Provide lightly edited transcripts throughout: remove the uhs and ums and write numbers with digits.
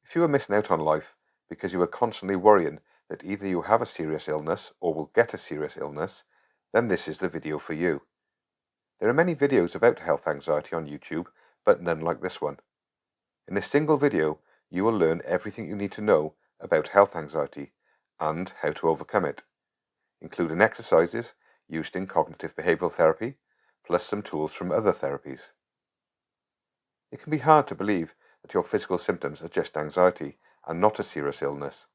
If you are missing out on life because you are constantly worrying that either you have a serious illness or will get a serious illness, then this is the video for you. There are many videos about health anxiety on YouTube, but none like this one. In this single video, you will learn everything you need to know about health anxiety and how to overcome it, including exercises used in cognitive behavioral therapy, plus some tools from other therapies. It can be hard to believe that your physical symptoms are just anxiety and not a serious illness,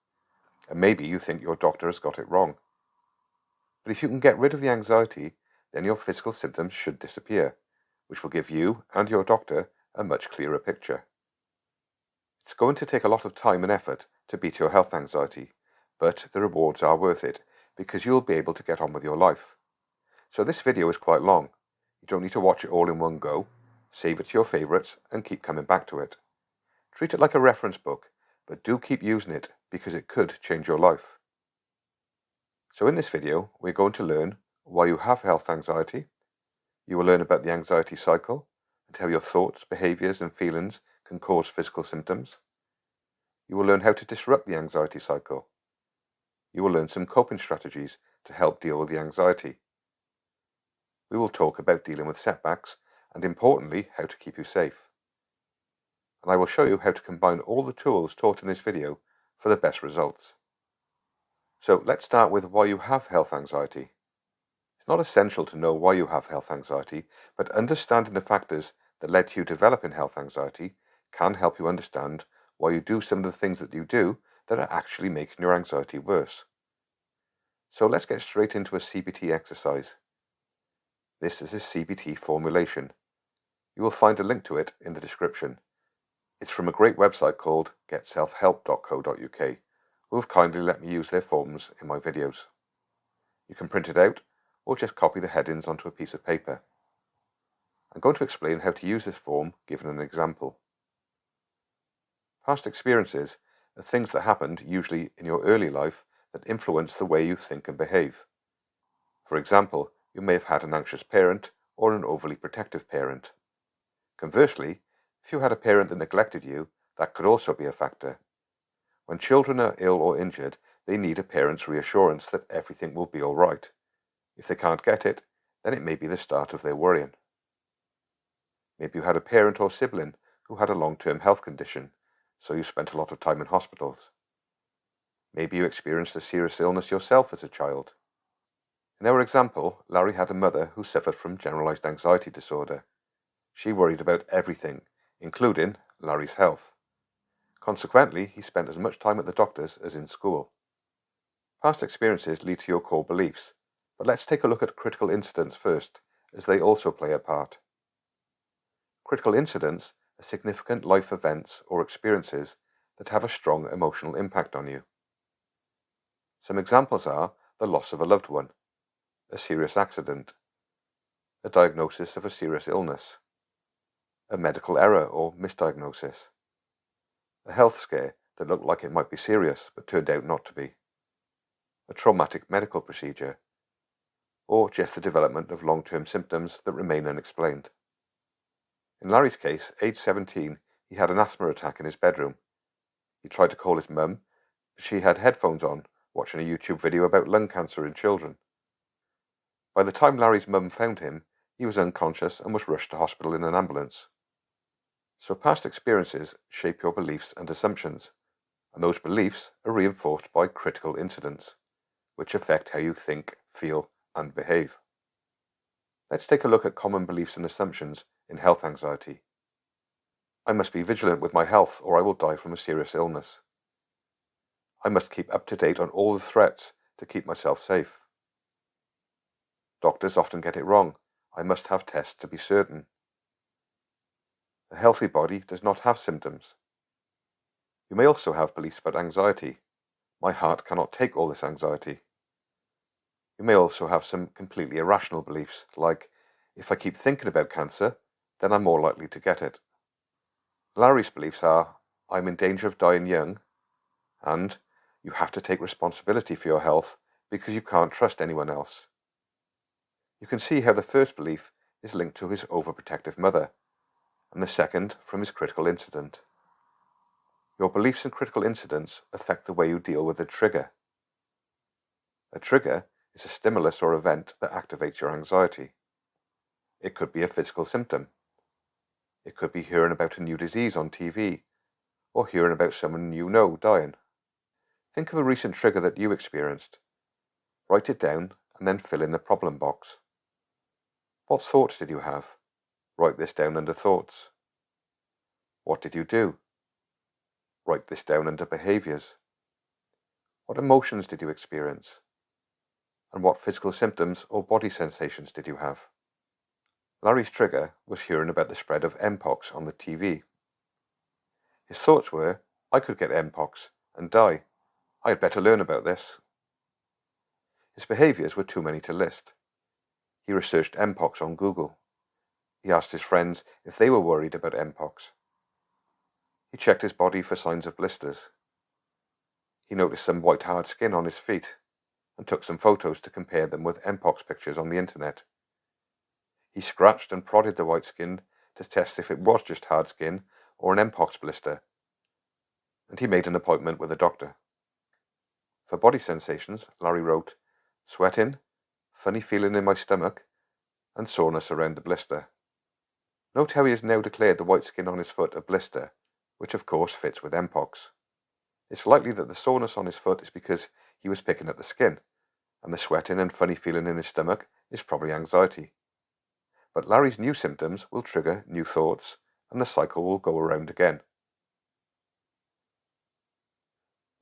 and maybe you think your doctor has got it wrong. But if you can get rid of the anxiety, then your physical symptoms should disappear, which will give you and your doctor a much clearer picture. It's going to take a lot of time and effort to beat your health anxiety, but the rewards are worth it because you'll be able to get on with your life. So this video is quite long. You don't need to watch it all in one go. Save it to your favorites and keep coming back to it. Treat it like a reference book, but do keep using it because it could change your life. So in this video, we're going to learn why you have health anxiety. You will learn about the anxiety cycle and how your thoughts, behaviors, and feelings can cause physical symptoms. You will learn how to disrupt the anxiety cycle. You will learn some coping strategies to help deal with the anxiety. We will talk about dealing with setbacks and, importantly, how to keep you safe. And I will show you how to combine all the tools taught in this video for the best results. So let's start with why you have health anxiety. It's not essential to know why you have health anxiety, but understanding the factors that led to you developing health anxiety can help you understand why you do some of the things that you do that are actually making your anxiety worse. So let's get straight into a CBT exercise. This is a CBT formulation. You will find a link to it in the description. It's from a great website called getselfhelp.co.uk, who have kindly let me use their forms in my videos. You can print it out or just copy the headings onto a piece of paper. I'm going to explain how to use this form given an example. Past experiences are things that happened usually in your early life that influence the way you think and behave. For example, you may have had an anxious parent or an overly protective parent. Conversely, if you had a parent that neglected you, that could also be a factor. When children are ill or injured, they need a parent's reassurance that everything will be all right. If they can't get it, then it may be the start of their worrying. Maybe you had a parent or sibling who had a long-term health condition, so you spent a lot of time in hospitals. Maybe you experienced a serious illness yourself as a child. In our example, Larry had a mother who suffered from generalized anxiety disorder. She worried about everything, including Larry's health. Consequently, he spent as much time at the doctor's as in school. Past experiences lead to your core beliefs, but let's take a look at critical incidents first, as they also play a part. Critical incidents are significant life events or experiences that have a strong emotional impact on you. Some examples are the loss of a loved one, a serious accident, a diagnosis of a serious illness, a medical error or misdiagnosis, a health scare that looked like it might be serious but turned out not to be, a traumatic medical procedure, or just the development of long-term symptoms that remain unexplained. In Larry's case, age 17, he had an asthma attack in his bedroom. He tried to call his mum, but she had headphones on, watching a YouTube video about lung cancer in children. By the time Larry's mum found him, he was unconscious and was rushed to hospital in an ambulance. So past experiences shape your beliefs and assumptions, and those beliefs are reinforced by critical incidents, which affect how you think, feel, and behave. Let's take a look at common beliefs and assumptions in health anxiety. I must be vigilant with my health or I will die from a serious illness. I must keep up to date on all the threats to keep myself safe. Doctors often get it wrong. I must have tests to be certain. A healthy body does not have symptoms. You may also have beliefs about anxiety. My heart cannot take all this anxiety. You may also have some completely irrational beliefs, like, if I keep thinking about cancer, then I'm more likely to get it. Larry's beliefs are, I'm in danger of dying young, and you have to take responsibility for your health because you can't trust anyone else. You can see how the first belief is linked to his overprotective mother, and the second from his critical incident. Your beliefs and critical incidents affect the way you deal with a trigger. A trigger is a stimulus or event that activates your anxiety. It could be a physical symptom. It could be hearing about a new disease on TV, or hearing about someone you know dying. Think of a recent trigger that you experienced. Write it down and then fill in the problem box. What thoughts did you have? Write this down under thoughts. What did you do? Write this down under behaviours. What emotions did you experience? And what physical symptoms or body sensations did you have? Larry's trigger was hearing about the spread of Mpox on the TV. His thoughts were, I could get Mpox and die. I had better learn about this. His behaviours were too many to list. He researched Mpox on Google. He asked his friends if they were worried about Mpox. He checked his body for signs of blisters. He noticed some white hard skin on his feet and took some photos to compare them with Mpox pictures on the internet. He scratched and prodded the white skin to test if it was just hard skin or an Mpox blister, and he made an appointment with a doctor. For body sensations, Larry wrote, sweating, funny feeling in my stomach, and soreness around the blister. Note how he has now declared the white skin on his foot a blister, which of course fits with Mpox. It's likely that the soreness on his foot is because he was picking at the skin, and the sweating and funny feeling in his stomach is probably anxiety. But Larry's new symptoms will trigger new thoughts, and the cycle will go around again.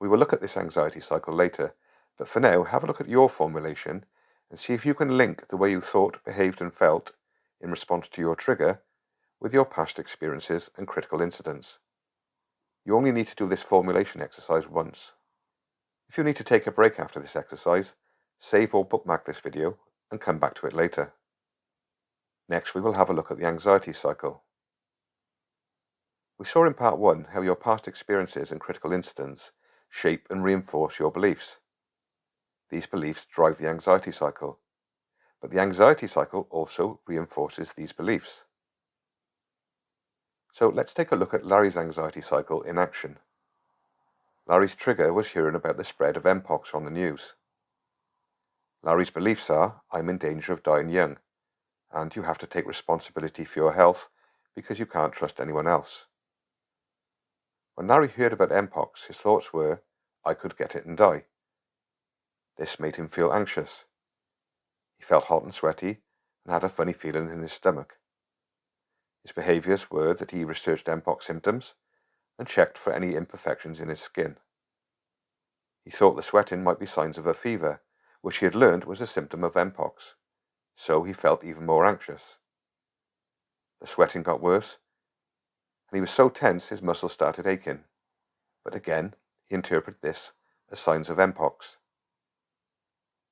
We will look at this anxiety cycle later, but for now, have a look at your formulation and see if you can link the way you thought, behaved, and felt in response to your trigger with your past experiences and critical incidents. You only need to do this formulation exercise once. If you need to take a break after this exercise, save or bookmark this video and come back to it later. Next, we will have a look at the anxiety cycle. We saw in part 1 how your past experiences and critical incidents shape and reinforce your beliefs. These beliefs drive the anxiety cycle, but the anxiety cycle also reinforces these beliefs. So let's take a look at Larry's anxiety cycle in action. Larry's trigger was hearing about the spread of Mpox on the news. Larry's beliefs are, I'm in danger of dying young, and you have to take responsibility for your health because you can't trust anyone else. When Larry heard about Mpox, his thoughts were, I could get it and die. This made him feel anxious. He felt hot and sweaty and had a funny feeling in his stomach. His behaviours were that he researched Mpox symptoms and checked for any imperfections in his skin. He thought the sweating might be signs of a fever, which he had learned was a symptom of Mpox, so he felt even more anxious. The sweating got worse, and he was so tense his muscles started aching. But again, he interpreted this as signs of Mpox.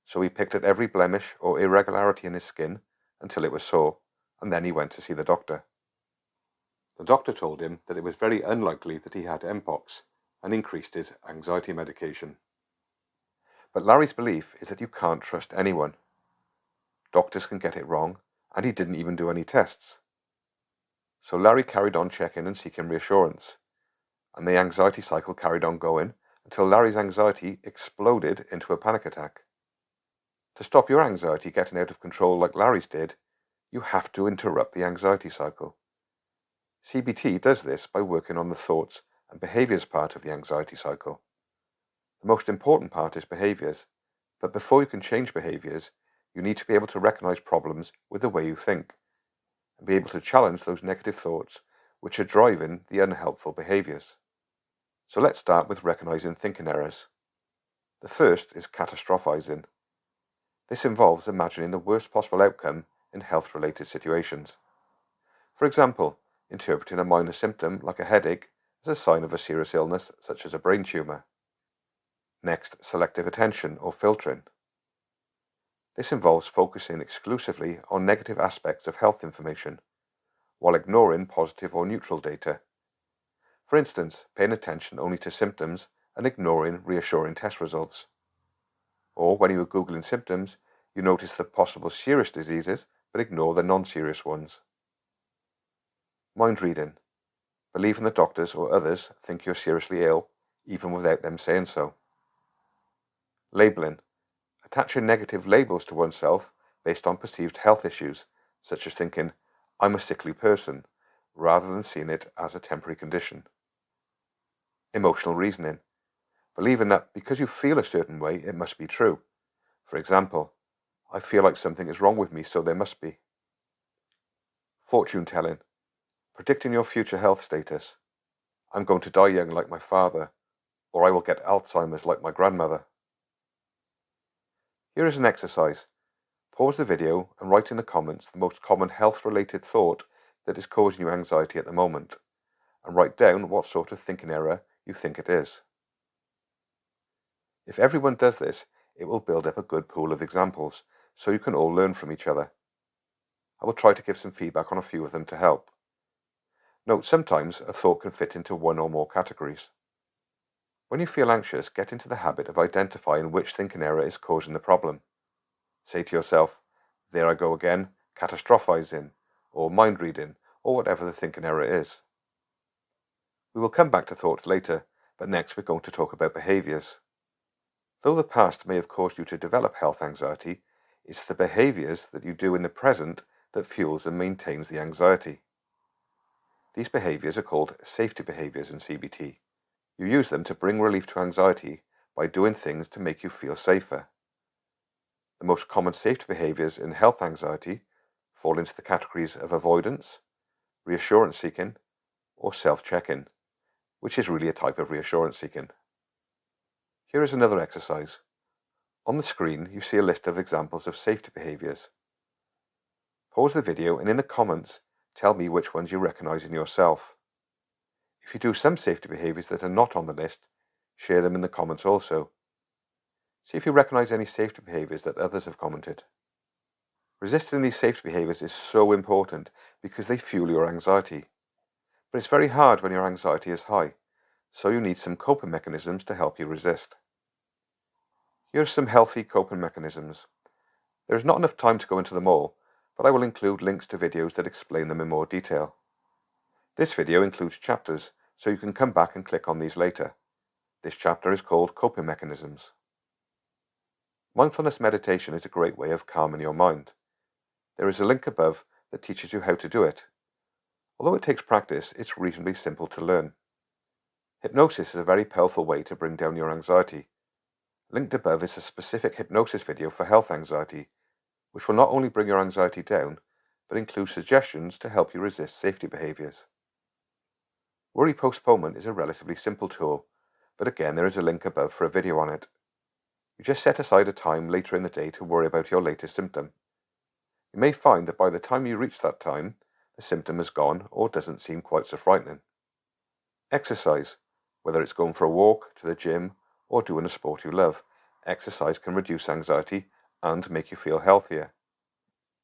So he picked at every blemish or irregularity in his skin until it was sore, and then he went to see the doctor. The doctor told him that it was very unlikely that he had Mpox and increased his anxiety medication. But Larry's belief is that you can't trust anyone. Doctors can get it wrong, and he didn't even do any tests. So Larry carried on checking and seeking reassurance, and the anxiety cycle carried on going until Larry's anxiety exploded into a panic attack. To stop your anxiety getting out of control like Larry's did, you have to interrupt the anxiety cycle. CBT does this by working on the thoughts and behaviours part of the anxiety cycle. The most important part is behaviours, but before you can change behaviours, you need to be able to recognise problems with the way you think, and be able to challenge those negative thoughts which are driving the unhelpful behaviours. So let's start with recognising thinking errors. The first is catastrophizing. This involves imagining the worst possible outcome in health-related situations. For example, interpreting a minor symptom like a headache as a sign of a serious illness such as a brain tumour. Next, selective attention or filtering. This involves focusing exclusively on negative aspects of health information, while ignoring positive or neutral data. For instance, paying attention only to symptoms and ignoring reassuring test results. Or when you are Googling symptoms, you notice the possible serious diseases but ignore the non-serious ones. Mind reading. believing that doctors or others think you're seriously ill, even without them saying so. Labeling. Attaching negative labels to oneself based on perceived health issues, such as thinking, I'm a sickly person, rather than seeing it as a temporary condition. Emotional reasoning. Believing that because you feel a certain way, it must be true. For example, I feel like something is wrong with me, so there must be. Fortune telling. Predicting your future health status. I'm going to die young like my father, or I will get Alzheimer's like my grandmother. Here is an exercise. Pause the video and write in the comments the most common health-related thought that is causing you anxiety at the moment, and write down what sort of thinking error you think it is. If everyone does this, it will build up a good pool of examples, so you can all learn from each other. I will try to give some feedback on a few of them to help. Note, sometimes a thought can fit into one or more categories. When you feel anxious, get into the habit of identifying which thinking error is causing the problem. Say to yourself, there I go again, catastrophizing, or mind reading, or whatever the thinking error is. We will come back to thoughts later, but next we're going to talk about behaviours. Though the past may have caused you to develop health anxiety, it's the behaviours that you do in the present that fuels and maintains the anxiety. These behaviours are called safety behaviours in CBT. You use them to bring relief to anxiety by doing things to make you feel safer. The most common safety behaviours in health anxiety fall into the categories of avoidance, reassurance seeking, or self-checking, which is really a type of reassurance seeking. Here is another exercise. On the screen, you see a list of examples of safety behaviours. Pause the video and in the comments, tell me which ones you recognise in yourself. If you do some safety behaviours that are not on the list, share them in the comments also. See if you recognise any safety behaviours that others have commented. Resisting these safety behaviours is so important because they fuel your anxiety. But it's very hard when your anxiety is high, so you need some coping mechanisms to help you resist. Here are some healthy coping mechanisms. There is not enough time to go into them all, but I will include links to videos that explain them in more detail. This video includes chapters, so you can come back and click on these later. This chapter is called Coping Mechanisms. Mindfulness meditation is a great way of calming your mind. There is a link above that teaches you how to do it. Although it takes practice, it's reasonably simple to learn. Hypnosis is a very powerful way to bring down your anxiety. Linked above is a specific hypnosis video for health anxiety, which will not only bring your anxiety down, but include suggestions to help you resist safety behaviours. Worry postponement is a relatively simple tool, but again there is a link above for a video on it. You just set aside a time later in the day to worry about your latest symptom. You may find that by the time you reach that time, the symptom is gone or doesn't seem quite so frightening. Exercise. Whether it's going for a walk, to the gym, or doing a sport you love, exercise can reduce anxiety and make you feel healthier.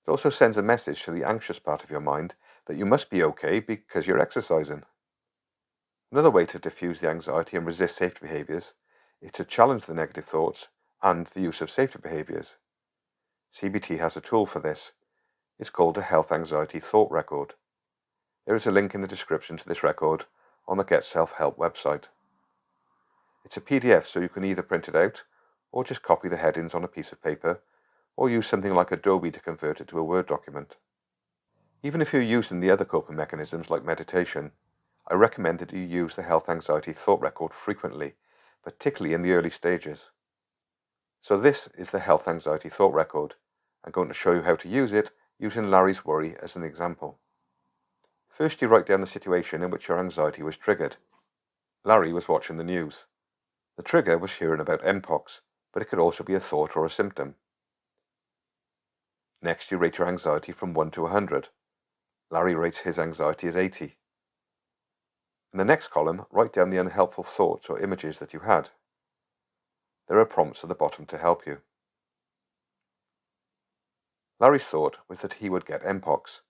It also sends a message to the anxious part of your mind that you must be okay because you're exercising. Another way to diffuse the anxiety and resist safety behaviours is to challenge the negative thoughts and the use of safety behaviours. CBT has a tool for this. It's called a Health Anxiety Thought Record. There is a link in the description to this record on the Get Self-Help website. It's a PDF, so you can either print it out or just copy the headings on a piece of paper or use something like Adobe to convert it to a Word document. Even if you're using the other coping mechanisms like meditation, I recommend that you use the Health Anxiety Thought Record frequently, particularly in the early stages. So this is the Health Anxiety Thought Record. I'm going to show you how to use it using Larry's worry as an example. First, you write down the situation in which your anxiety was triggered. Larry was watching the news. The trigger was hearing about Mpox, but it could also be a thought or a symptom. Next, you rate your anxiety from 1 to 100. Larry rates his anxiety as 80. In the next column, write down the unhelpful thoughts or images that you had. There are prompts at the bottom to help you. Larry's thought was that he would get Mpox.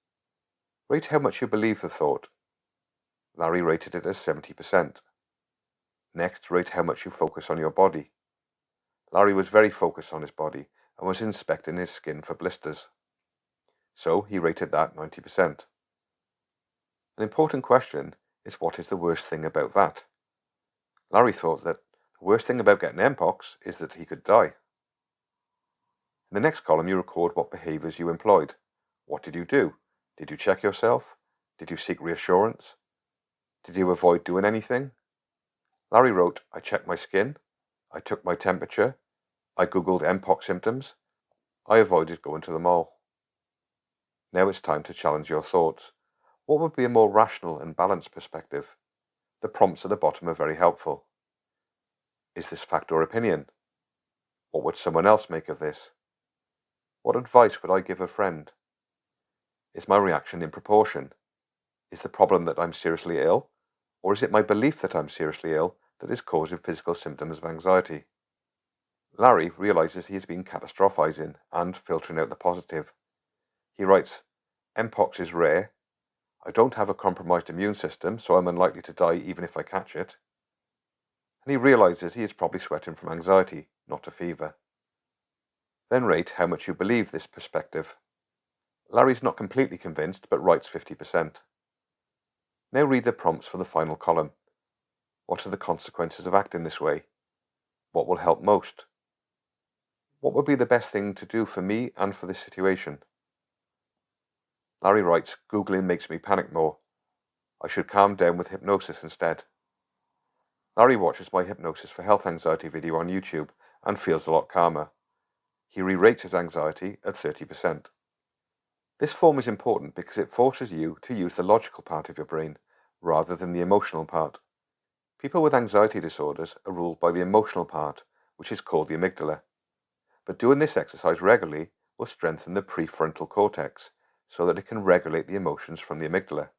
Rate how much you believe the thought. Larry rated it as 70%. Next, rate how much you focus on your body. Larry was very focused on his body and was inspecting his skin for blisters. So he rated that 90%. An important question is what is the worst thing about that? Larry thought that the worst thing about getting Mpox is that he could die. In the next column, you record what behaviours you employed. What did you do? Did you check yourself? Did you seek reassurance? Did you avoid doing anything? Larry wrote, I checked my skin, I took my temperature, I googled Mpox symptoms, I avoided going to the mall. Now it's time to challenge your thoughts. What would be a more rational and balanced perspective? The prompts at the bottom are very helpful. Is this fact or opinion? What would someone else make of this? What advice would I give a friend? Is my reaction in proportion? Is the problem that I'm seriously ill? Or is it my belief that I'm seriously ill that is causing physical symptoms of anxiety? Larry realizes he has been catastrophizing and filtering out the positive. He writes, Mpox is rare. I don't have a compromised immune system, so I'm unlikely to die even if I catch it. And he realizes he is probably sweating from anxiety, not a fever. Then rate how much you believe this perspective. Larry's not completely convinced, but writes 50%. Now read the prompts for the final column. What are the consequences of acting this way? What will help most? What would be the best thing to do for me and for this situation? Larry writes, Googling makes me panic more. I should calm down with hypnosis instead. Larry watches my hypnosis for health anxiety video on YouTube and feels a lot calmer. He re-rates his anxiety at 30%. This form is important because it forces you to use the logical part of your brain rather than the emotional part. People with anxiety disorders are ruled by the emotional part, which is called the amygdala. But doing this exercise regularly will strengthen the prefrontal cortex so that it can regulate the emotions from the amygdala.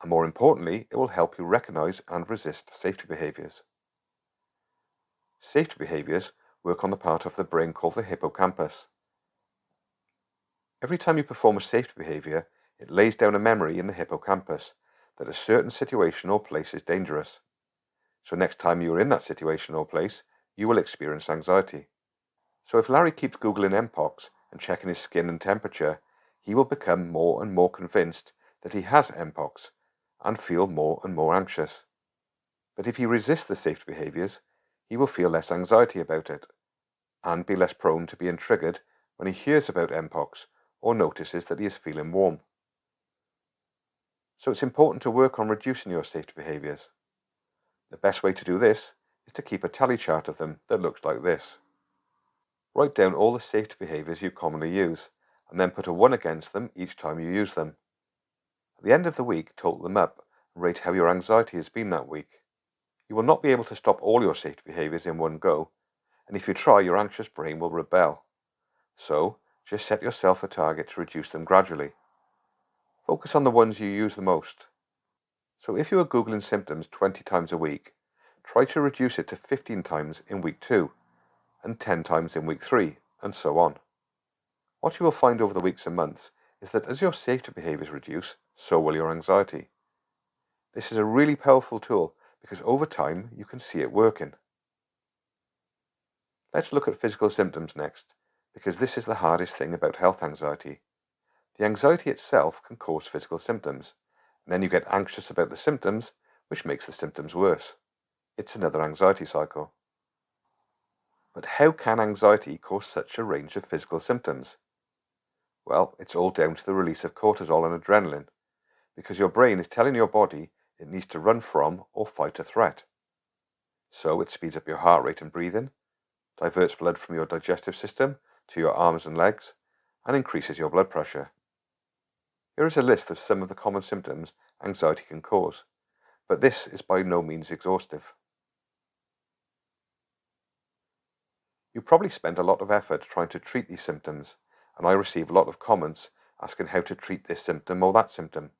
And more importantly, it will help you recognize and resist safety behaviors. Safety behaviors work on the part of the brain called the hippocampus. Every time you perform a safety behavior, it lays down a memory in the hippocampus that a certain situation or place is dangerous. So next time you are in that situation or place, you will experience anxiety. So if Larry keeps Googling Mpox and checking his skin and temperature, he will become more and more convinced that he has Mpox and feel more and more anxious. But if he resists the safety behaviors, he will feel less anxiety about it and be less prone to being triggered when he hears about Mpox or notices that he is feeling warm. So it's important to work on reducing your safety behaviors. The best way to do this is to keep a tally chart of them that looks like this. Write down all the safety behaviors you commonly use, and then put a 1 against them each time you use them. At the end of the week, total them up and rate how your anxiety has been that week. You will not be able to stop all your safety behaviors in one go, and if you try, your anxious brain will rebel. So, just set yourself a target to reduce them gradually. Focus on the ones you use the most. So if you are Googling symptoms 20 times a week, try to reduce it to 15 times in week 2, and 10 times in week 3, and so on. What you will find over the weeks and months is that as your safety behaviors reduce, so will your anxiety. This is a really powerful tool because over time you can see it working. Let's look at physical symptoms next, because this is the hardest thing about health anxiety. The anxiety itself can cause physical symptoms, and then you get anxious about the symptoms, which makes the symptoms worse. It's another anxiety cycle. But how can anxiety cause such a range of physical symptoms? Well, it's all down to the release of cortisol and adrenaline, because your brain is telling your body it needs to run from or fight a threat. So it speeds up your heart rate and breathing, diverts blood from your digestive system to your arms and legs, and increases your blood pressure. Here is a list of some of the common symptoms anxiety can cause, but this is by no means exhaustive. You probably spend a lot of effort trying to treat these symptoms, and I receive a lot of comments asking how to treat this symptom or that symptom.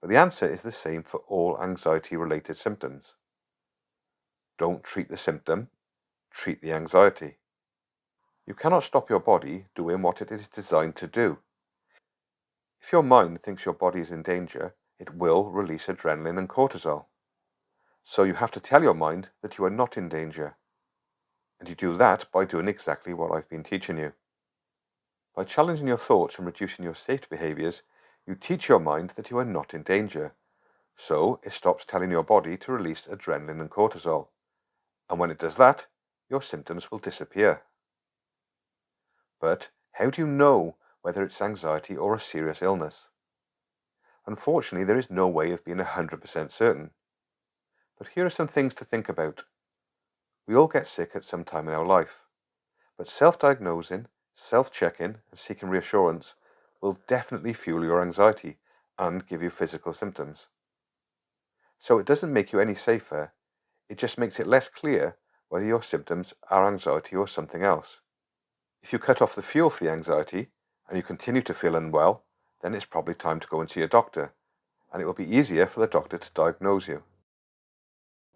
But the answer is the same for all anxiety-related symptoms. Don't treat the symptom, treat the anxiety. You cannot stop your body doing what it is designed to do. If your mind thinks your body is in danger, it will release adrenaline and cortisol. So you have to tell your mind that you are not in danger. And you do that by doing exactly what I've been teaching you. By challenging your thoughts and reducing your safety behaviors, you teach your mind that you are not in danger. So it stops telling your body to release adrenaline and cortisol. And when it does that, your symptoms will disappear. But how do you know whether it's anxiety or a serious illness? Unfortunately, there is no way of being 100% certain. But here are some things to think about. We all get sick at some time in our life, but self-diagnosing, self-checking, and seeking reassurance will definitely fuel your anxiety and give you physical symptoms. So it doesn't make you any safer, it just makes it less clear whether your symptoms are anxiety or something else. If you cut off the fuel for the anxiety and you continue to feel unwell, then it's probably time to go and see a doctor, and it will be easier for the doctor to diagnose you.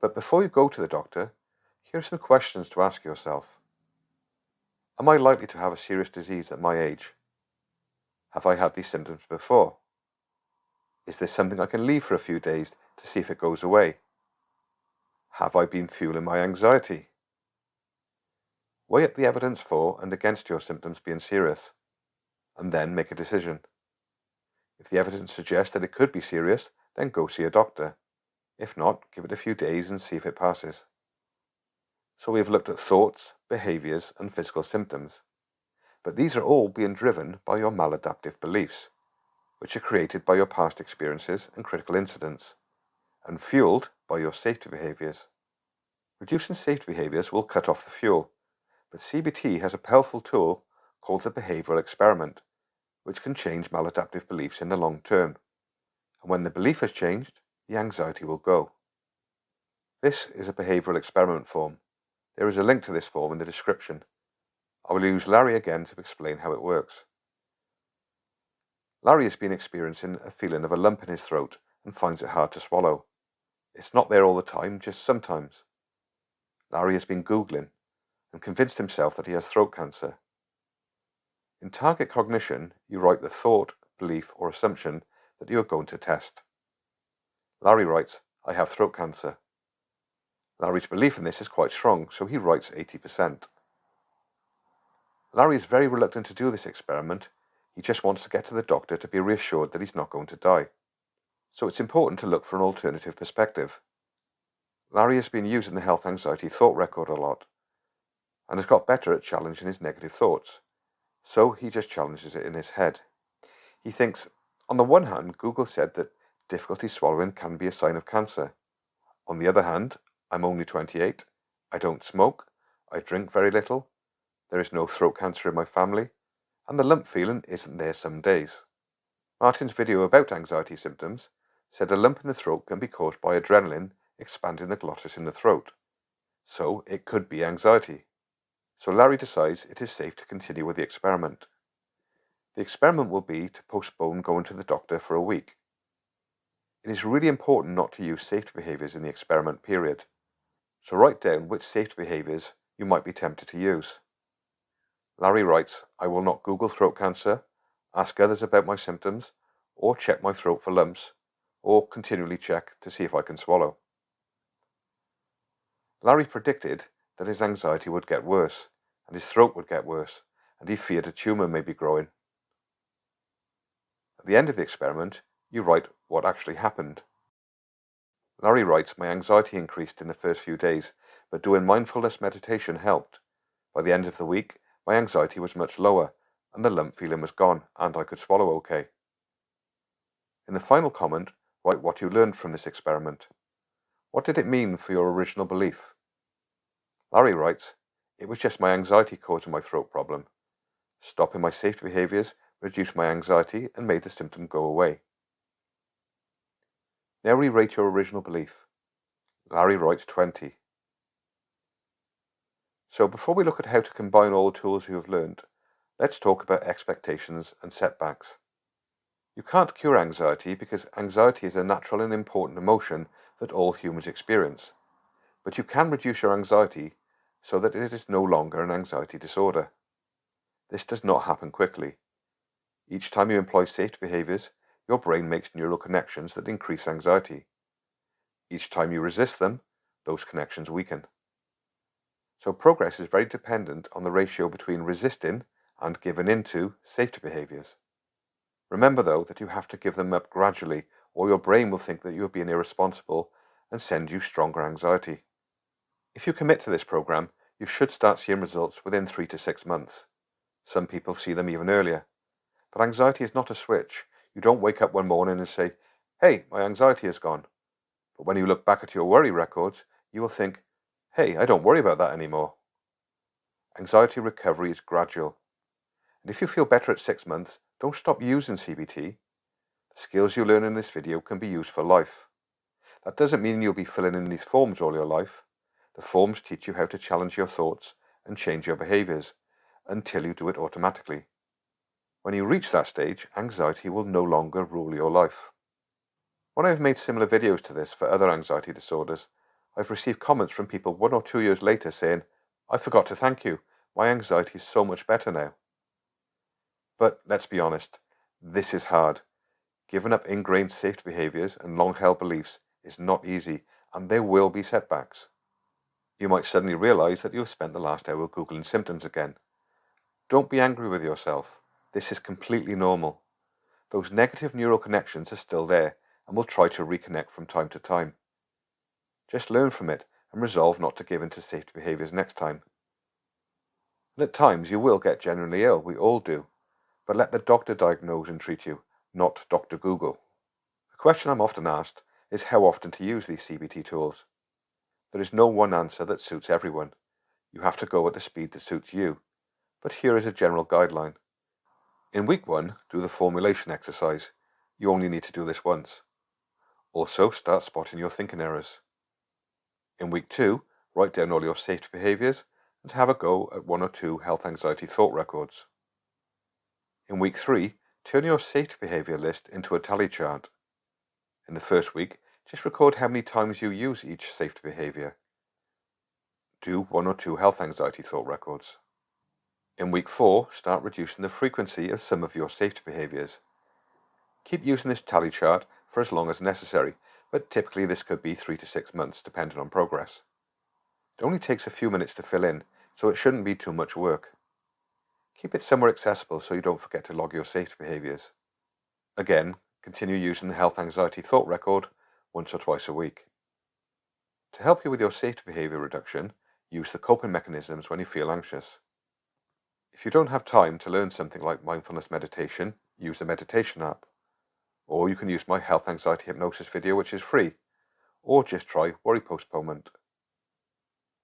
But before you go to the doctor, here are some questions to ask yourself. Am I likely to have a serious disease at my age? Have I had these symptoms before? Is this something I can leave for a few days to see if it goes away? Have I been fueling my anxiety? Weigh up the evidence for and against your symptoms being serious, and then make a decision. If the evidence suggests that it could be serious, then go see a doctor. If not, give it a few days and see if it passes. So we have looked at thoughts, behaviours, and physical symptoms. But these are all being driven by your maladaptive beliefs, which are created by your past experiences and critical incidents, and fueled by your safety behaviours. Reducing safety behaviours will cut off the fuel, but CBT has a powerful tool called the Behavioural Experiment, which can change maladaptive beliefs in the long term. And when the belief has changed, the anxiety will go. This is a behavioural experiment form. There is a link to this form in the description. I will use Larry again to explain how it works. Larry has been experiencing a feeling of a lump in his throat and finds it hard to swallow. It's not there all the time, just sometimes. Larry has been Googling and convinced himself that he has throat cancer. In target cognition, you write the thought, belief, or assumption that you are going to test. Larry writes, I have throat cancer. Larry's belief in this is quite strong, so he writes 80%. Larry is very reluctant to do this experiment. He just wants to get to the doctor to be reassured that he's not going to die. So it's important to look for an alternative perspective. Larry has been using the health anxiety thought record a lot and has got better at challenging his negative thoughts. So he just challenges it in his head. He thinks, on the one hand, Google said that difficulty swallowing can be a sign of cancer. On the other hand, I'm only 28, I don't smoke, I drink very little, there is no throat cancer in my family, and the lump feeling isn't there some days. Martin's video about anxiety symptoms said a lump in the throat can be caused by adrenaline expanding the glottis in the throat. So it could be anxiety. So Larry decides it is safe to continue with the experiment. The experiment will be to postpone going to the doctor for a week. It is really important not to use safety behaviours in the experiment period. So write down which safety behaviours you might be tempted to use. Larry writes, I will not Google throat cancer, ask others about my symptoms, or check my throat for lumps, or continually check to see if I can swallow. Larry predicted that his anxiety would get worse, and his throat would get worse, and he feared a tumour may be growing. At the end of the experiment, you write what actually happened. Larry writes, my anxiety increased in the first few days, but doing mindfulness meditation helped. By the end of the week, my anxiety was much lower, and the lump feeling was gone, and I could swallow okay. In the final comment, write what you learned from this experiment. What did it mean for your original belief? Larry writes, it was just my anxiety causing my throat problem. Stopping my safety behaviours reduced my anxiety and made the symptom go away. Now re-rate your original belief. Larry writes 20. So before we look at how to combine all the tools you have learned, let's talk about expectations and setbacks. You can't cure anxiety because anxiety is a natural and important emotion that all humans experience. But you can reduce your anxiety so that it is no longer an anxiety disorder. This does not happen quickly. Each time you employ safety behaviours, your brain makes neural connections that increase anxiety. Each time you resist them, those connections weaken. So progress is very dependent on the ratio between resisting and giving into safety behaviours. Remember though that you have to give them up gradually or your brain will think that you are being irresponsible and send you stronger anxiety. If you commit to this program, you should start seeing results within 3 to 6 months. Some people see them even earlier. But anxiety is not a switch. You don't wake up one morning and say, "Hey, my anxiety is gone." But when you look back at your worry records, you will think, "Hey, I don't worry about that anymore." Anxiety recovery is gradual. And if you feel better at 6 months, don't stop using CBT. The skills you learn in this video can be used for life. That doesn't mean you'll be filling in these forms all your life. The forms teach you how to challenge your thoughts and change your behaviours until you do it automatically. When you reach that stage, anxiety will no longer rule your life. When I've made similar videos to this for other anxiety disorders, I've received comments from people 1 or 2 years later saying, "I forgot to thank you. My anxiety is so much better now." But let's be honest, this is hard. Giving up ingrained safety behaviours and long-held beliefs is not easy, and there will be setbacks. You might suddenly realise that you've spent the last hour Googling symptoms again. Don't be angry with yourself. This is completely normal. Those negative neural connections are still there and will try to reconnect from time to time. Just learn from it and resolve not to give in to safety behaviours next time. And at times you will get genuinely ill, we all do, but let the doctor diagnose and treat you, not Dr. Google. The question I'm often asked is how often to use these CBT tools. There is no one answer that suits everyone. You have to go at the speed that suits you, but here is a general guideline. In week 1, do the formulation exercise. You only need to do this once. Also, start spotting your thinking errors. In week 2, write down all your safety behaviours and have a go at 1 or 2 health anxiety thought records. In week 3, turn your safety behaviour list into a tally chart. In the first week, just record how many times you use each safety behaviour. Do 1 or 2 health anxiety thought records. In week 4, start reducing the frequency of some of your safety behaviours. Keep using this tally chart for as long as necessary, but typically this could be 3 to 6 months depending on progress. It only takes a few minutes to fill in, so it shouldn't be too much work. Keep it somewhere accessible so you don't forget to log your safety behaviours. Again, continue using the health anxiety thought record once or twice a week. To help you with your safety behaviour reduction, use the coping mechanisms when you feel anxious. If you don't have time to learn something like mindfulness meditation, use the meditation app. Or you can use my health anxiety hypnosis video, which is free. Or just try worry postponement.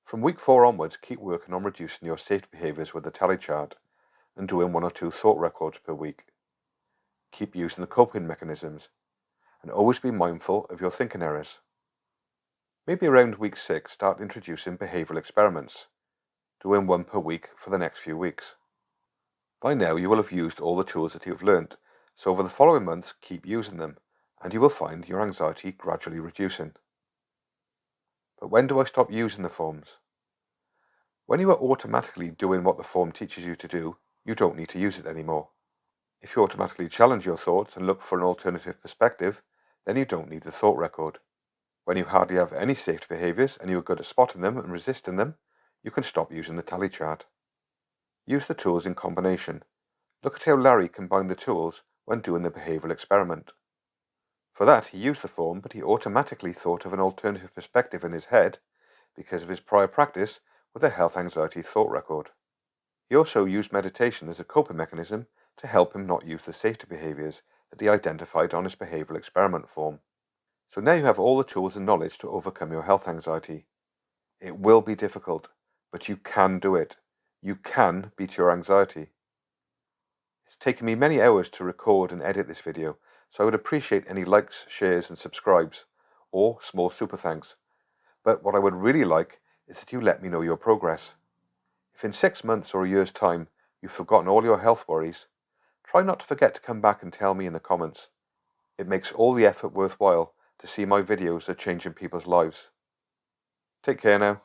From week 4 onwards, keep working on reducing your safety behaviours with the tally chart and doing 1 or 2 thought records per week. Keep using the coping mechanisms and always be mindful of your thinking errors. Maybe around week 6, start introducing behavioural experiments, doing 1 per week for the next few weeks. By now you will have used all the tools that you have learnt, so over the following months keep using them and you will find your anxiety gradually reducing. But when do I stop using the forms? When you are automatically doing what the form teaches you to do, you don't need to use it anymore. If you automatically challenge your thoughts and look for an alternative perspective, then you don't need the thought record. When you hardly have any safety behaviours and you are good at spotting them and resisting them, you can stop using the tally chart. Use the tools in combination. Look at how Larry combined the tools when doing the behavioural experiment. For that, he used the form, but he automatically thought of an alternative perspective in his head because of his prior practice with the health anxiety thought record. He also used meditation as a coping mechanism to help him not use the safety behaviours that he identified on his behavioural experiment form. So now you have all the tools and knowledge to overcome your health anxiety. It will be difficult, but you can do it. You can beat your anxiety. It's taken me many hours to record and edit this video, so I would appreciate any likes, shares and subscribes, or small super thanks. But what I would really like is that you let me know your progress. If in 6 months or a year's time you've forgotten all your health worries, try not to forget to come back and tell me in the comments. It makes all the effort worthwhile to see my videos are changing people's lives. Take care now.